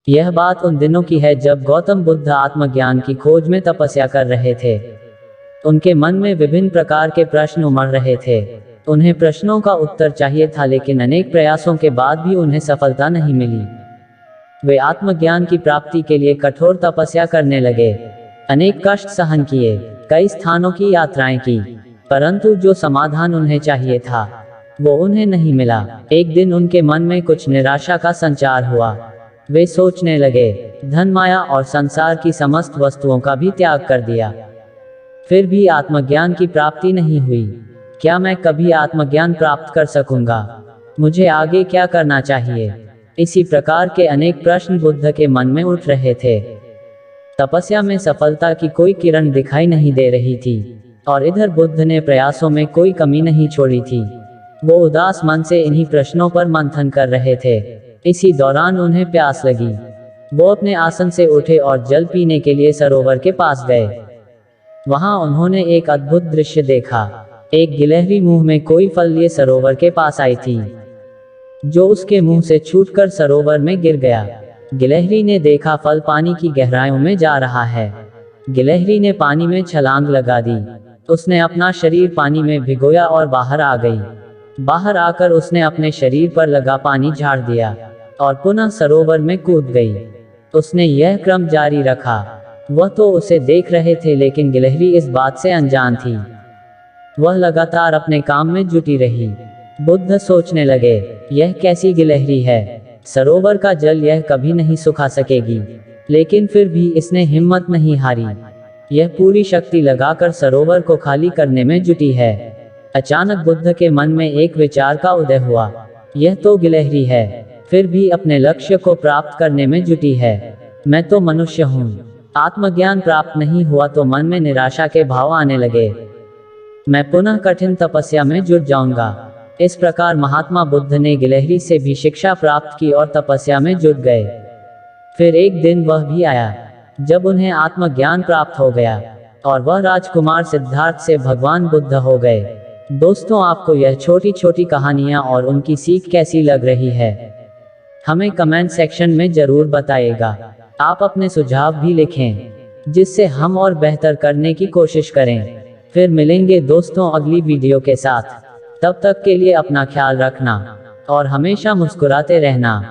यह बात उन दिनों की है जब गौतम बुद्ध आत्मज्ञान की खोज में तपस्या कर रहे थे। उनके मन में विभिन्न प्रकार के प्रश्न उमड़ रहे थे। उन्हें प्रश्नों का उत्तर चाहिए था, लेकिन अनेक प्रयासों के बाद भी उन्हें सफलता नहीं मिली। वे आत्मज्ञान की प्राप्ति के लिए कठोर तपस्या करने लगे। अनेक कष्ट सहन किए, कई स्थानों की यात्राएं की, परंतु जो समाधान उन्हें चाहिए था वो उन्हें नहीं मिला। एक दिन उनके मन में कुछ निराशा का संचार हुआ। वे सोचने लगे, धन, माया और संसार की समस्त वस्तुओं का भी त्याग कर दिया, फिर भी आत्मज्ञान की प्राप्ति नहीं हुई। क्या मैं कभी आत्मज्ञान प्राप्त कर सकूंगा? मुझे आगे क्या करना चाहिए? इसी प्रकार के अनेक प्रश्न बुद्ध के मन में उठ रहे थे। तपस्या में सफलता की कोई किरण दिखाई नहीं दे रही थी, और इधर बुद्ध ने प्रयासों में कोई कमी नहीं छोड़ी थी। वो उदास मन से इन्हीं प्रश्नों पर मंथन कर रहे थे। इसी दौरान उन्हें प्यास लगी। वो अपने आसन से उठे और जल पीने के लिए सरोवर के पास गए। वहां उन्होंने एक अद्भुत दृश्य देखा। एक गिलहरी मुंह में कोई फल लिए सरोवर के पास आई थी, जो उसके मुंह से छूटकर सरोवर में गिर गया। गिलहरी ने देखा फल पानी की गहराइयों में जा रहा है। गिलहरी ने पानी में छलांग लगा दी। उसने अपना शरीर पानी में भिगोया और बाहर आ गई। बाहर आकर उसने अपने शरीर पर लगा पानी झाड़ दिया और पुनः सरोवर में कूद गई। उसने यह क्रम जारी रखा। वह तो उसे देख रहे थे, लेकिन गिलहरी इस बात से अनजान थी। वह लगातार अपने काम में जुटी रही। बुद्ध सोचने लगे, यह कैसी गिलहरी है? सरोवर का जल यह कभी नहीं सुखा सकेगी। लेकिन फिर भी इसने हिम्मत नहीं हारी। यह पूरी शक्ति लगाकर सरोवर को खाली करने में जुटी है। अचानक बुद्ध के मन में एक विचार का उदय हुआ। यह तो गिलहरी है, फिर भी अपने लक्ष्य को प्राप्त करने में जुटी है। मैं तो मनुष्य हूँ। आत्मज्ञान प्राप्त नहीं हुआ तो मन में निराशा के भाव आने लगे। मैं पुनः कठिन तपस्या में जुट जाऊंगा। इस प्रकार महात्मा बुद्ध ने गिलहरी से भी शिक्षा प्राप्त की और तपस्या में जुट गए। फिर एक दिन वह भी आया जब उन्हें आत्मज्ञान प्राप्त हो गया, और वह राजकुमार सिद्धार्थ से भगवान बुद्ध हो गए। दोस्तों, आपको यह छोटी छोटी कहानियां और उनकी सीख कैसी लग रही है? हमें कमेंट सेक्शन में जरूर बताइएगा। आप अपने सुझाव भी लिखें, जिससे हम और बेहतर करने की कोशिश करें। फिर मिलेंगे दोस्तों अगली वीडियो के साथ। तब तक के लिए अपना ख्याल रखना और हमेशा मुस्कुराते रहना।